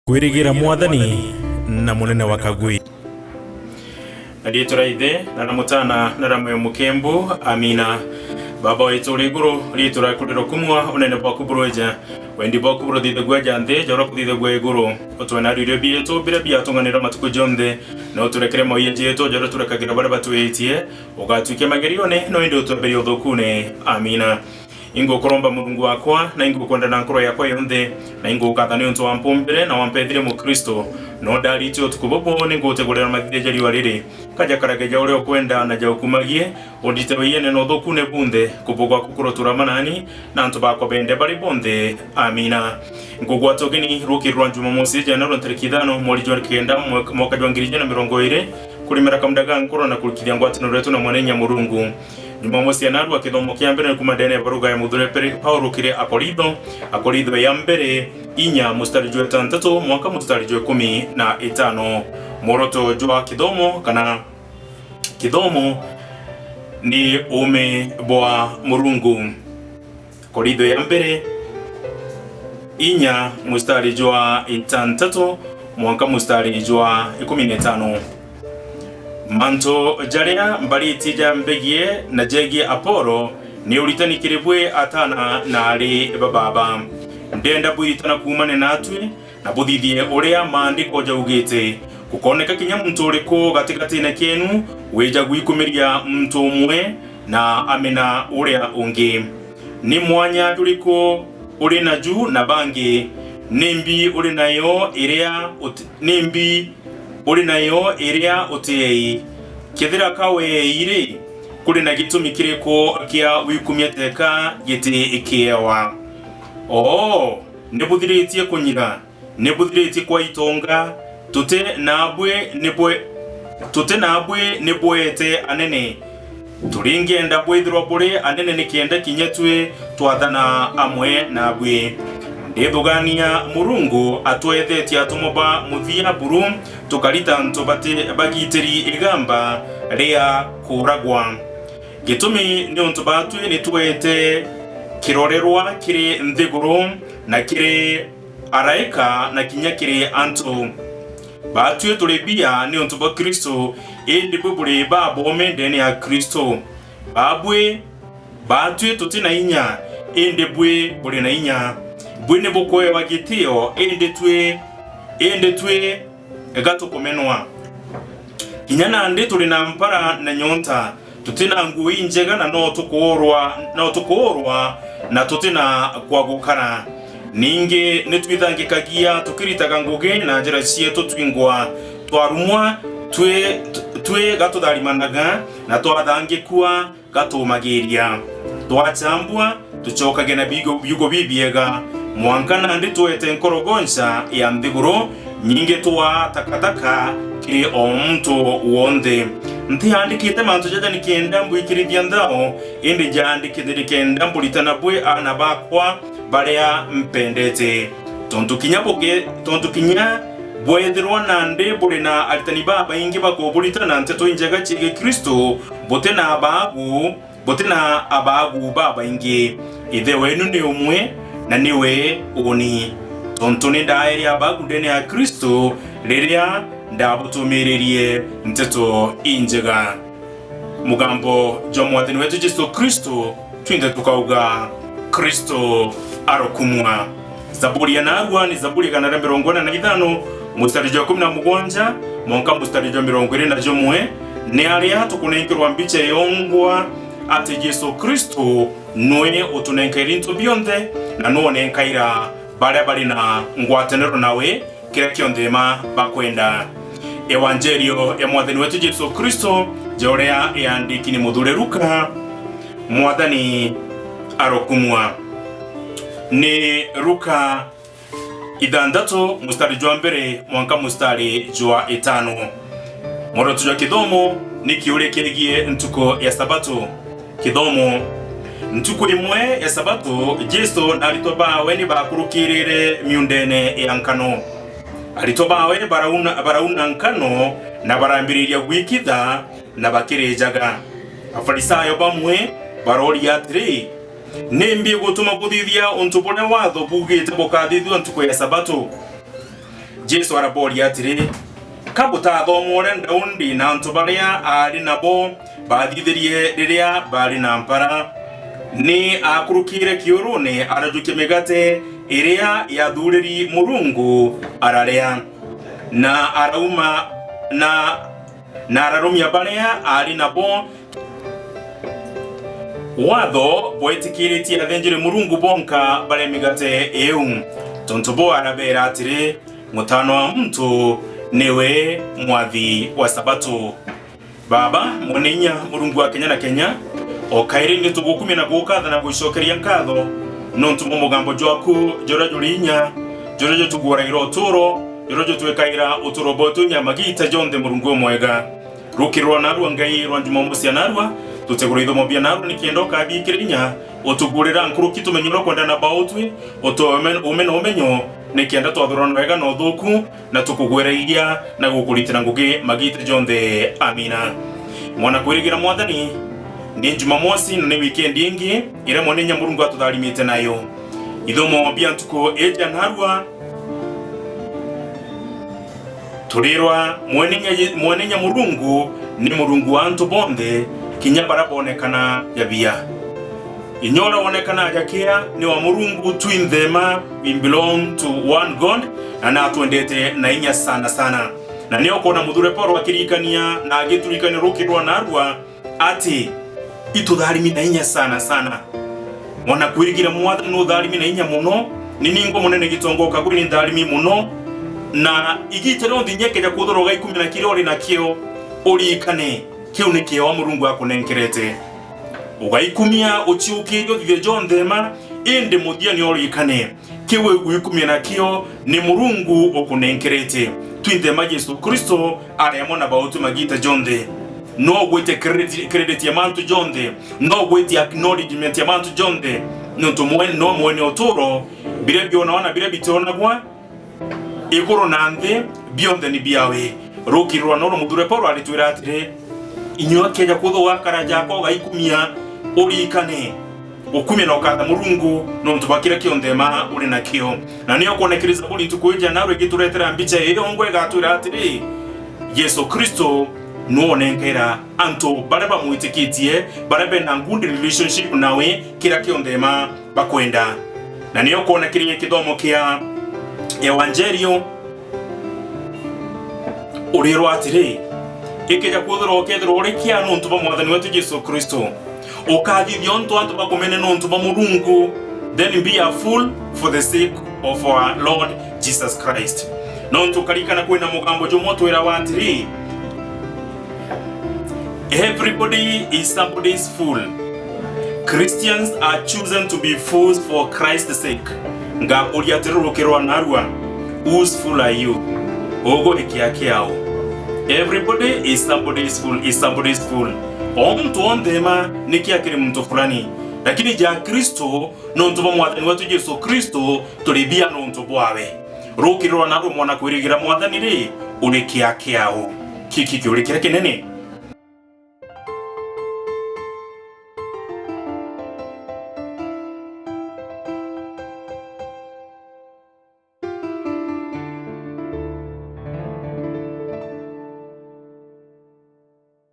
kwirigira mwathani na munene wa kagui Aliyetura ithe na namutana na ramwe mukembu amina. Baba wetu uri iguru ritura kuriro kumwa unene bwaku buroja wendi bwaku buro thithe gwa janthe jora kuthithe gwa iguru utwana ririo bietu bira biatunganira matuko jonthe no turekere moye jetu jora turekagira bara batwetie ugatwike magerione no indi utwaberi uthukune amina. Ingo kuromba Mungu wakwa na ingo kwenda na nkoro yakwa yonthe na ingo ukathani untu wampumbire na wampethire mu Kristo no dariti utukubobo ningo utegurira mathije jari wariri kaja karageja uri okwenda na jaukumagie odite wiyene no thukune bunthe kubugwa kukurotura manani na antu bakwa bende bari bonthe amina. Ingo gwatogeni rukirwa Jumamosi Januari 5 mweri jwa kenda mwaka jwa 2020 kulimera kamdaga nkoro na kulikiria ngwatino retu na mwanenya Murungu. Jumamosi anaru akithomo kia mbere kumadene baruga ya muthure Paulo kire Akoritho ya mbere inya mustari jwa 3 mwaka mustari jwa 15 moroto jwa kithomo kana kithomo ni ume bwa Murungu. Akoritho ya mbere inya mustari jwa 3 mwaka mustari jwa 15 manto jaria mbali tija mbegie na jegie Apolo ni ulitani kiribwe atana na ali bababa ndenda bwitana kumane natwe na buthithie uria maandiko jaugite kukoneka kinya muntu uriko gatigati na kenu weja gwikumiria mtu umwe na amena uria ungi ni mwanya tuliko uri na juu na bangi nimbi uri nayo iria nimbi uri nayo iria utei kethira kawe iri kuri na gitumi kiriko kia wikumia teka giti ikiewa nebuthiritie kunyira nebuthiritie kwa itonga tute nabwe nebwete anene turingenda bwithirwa bure anene nikienda kinyetwe twathana amwe nabwe ndethugania Murungu atwethetie atumoba muthia buru tukarita ntobate bagiteri igamba ria kuragwa gitumi ni untubatwe ni twete kirorerwa kiri nthiguru na kiri araika na kinya kiri antu batwe tulebia ni untuba Kristo indi bubule babo mendene ya Kristo babwe batwe tutina inya indi bwe bule na inya bwine bukwe wagitio ende twe gato kumenwa kinyana ande tuli na mpara na nyonta tutina ngui njega na no tukuorwa na tutina kwa gukana ninge netwithangikagia tukiritaga nguge na njira cietu twingwa twarumwa twe gato dalimanaga na twathangikua gato magiria twachambwa tuchokage na bigo bibiega mwankana ndi tuete nkorogonsa ya nthiguru nyinge tuwa takataka kiri omuntu wonde nti andikite mantu jaja nikienda mbwikirithia nthao indi jandikite nikenda mbulitana bwe ana bakwa baria mpendete tontukinya bwethirwa nande buli na alitani baba ingi bakobulitana nteto injega chige Kristo bote na abagu baba ingi ithe wenu ni umwe na niwe uni tontoni dairi abagu dene ya Kristo liria ndabutumiririe nteto injega mugambo jomwathani wetu Jesu Kristo twinde tukauga Kristo arokumwa. Zaburi ya nagwa ni Zaburi kana 45 mustari jwa 17 monka mustari jwa 21 ni aria tukunengirwa mbiche yongwa ati Jesu Kristo noe utunenkeri ntu bionthe na none nkaira baria bari na ngwataniro nawe kira kionthema bakwenda. Evangelio ya mwathani wetu Jesu Kristo joria yandiki ni muthure Luka mwathani arokumwa ni Luka 6 mustari jwa mbere mwanka mustari jwa 5 moroto jwa kithomo ni kiure kirigie ntuko ya sabato kithomo ntuko imwe ya sabato Jesu alitobawe ni bakurukirire miundene ya nkano alitobawe barauna nkano na barambiriria gwikitha na bakirejaga Afarisayo bamwe baroria atiri nimbi gutuma kuthithia untubone watho bugite bukathithio ntuko ya sabato Jesu araboria atiri kabutathomore ndaundi na antu baria ari nabo bathithirie riria bari na mpara ni akurukire kiuruni arajuke migate iria yathuriri Murungu araria na arauma na ararumia baria ari nabo watho bwetikiritie athenjire Murungu bonka bare migate eu tontobo arabera atiri mutano wa mtu niwe mwathi wa sabato. Baba munenya Murungu wa Kenya na Kenya okaire ni tugukumi na gukatha na gwicokeria nkatho nontu mugambo jwaku jora jurinya jora jo tugura iro turo jora jo twekaira uturo botu nya magita jonde Murungu mwega rukirwa narwa ngai rwa Jumamosi narwa tutegura ithomo bia narwa nikiendoka abikirinya utugurira nkuruki tumenyiro kwenda na bautwi umenyo nikienda twathurana wega no thuku na tukugwereiria na gukuritira ngugi magite jonde. Amina. Mwana kwirigira mwathani ni Jumamosi ni weekend ingi ire monenya Murungu atutharimite nayo ithomo bia ntuko eja narwa turirwa mwenenya Murungu ni Murungu wa antu bonthe kinya barabonekana yabia inyora wonekana yakia ni wa Murungu twin them we belong to one God na atwendete na inya sana na niyo kona muthure Paulo akirikania na agiturikania rukirwa narwa ati itutharimi na inya sana mwana kwirigira mwathani no tharimi na inya muno ni ningo munene gitongoka kuri ni tharimi muno na igitero ndinyekeja kuthoroga 10 na kirori na kio urikane kiu nikio wa Murungu akunenkerete ugaikumia uchiukirio thithe jonthema indi muthia ni urikane kiwe guikumia na kio ni Murungu ukunenkerete twinthema Yesu Kristo aremo na bautu magita jonthe no gwete credit ya mantu jonthe no gwete acknowledgement ya mantu jonthe nontu no mwene oturo bire bionaona bire bitona kwa iguru na nthi bionthe ni biawe rukirwa no muthure Paulo alitwira atire inyo keja kuthwa karaja ko gaikumia urikane ukumia na ukatha Murungu nontu bakira kionthema uri na kio na niyo konekiriza buli tukuja nawe gituretera mbicha iyo ngwe gatwira atire Yesu Kristo nuonenkera anto baraba muitikitie barabe na good relationship nawe kira kionthema bakwenda na niyo konekirie kithomo kia evangelio urirwa atire ikeja kuthoro kethro urekia nontu ba mwathani wetu Yesu Kristo ukathithio ntu antu bakumene nontu ba Murungu then be a fool for the sake of our Lord Jesus Christ nontu karikana kwina mugambo jomo twira watiri everybody is somebody's fool. Christians are chosen to be fools for Christ's sake. Nga uliatirukirwa narwa whose fool are you? Ogo ikiakiao. Everybody is somebody's fool. Mtu ondema nikiakiri mtu fulani. Lakini ja Kristo nontu mwathani wetu Yesu Kristo tulibia nontu bwawe. Rukirwa narwa mwana kwirigira mwathani ri ulikiakiao. Kiki ulikira kinene.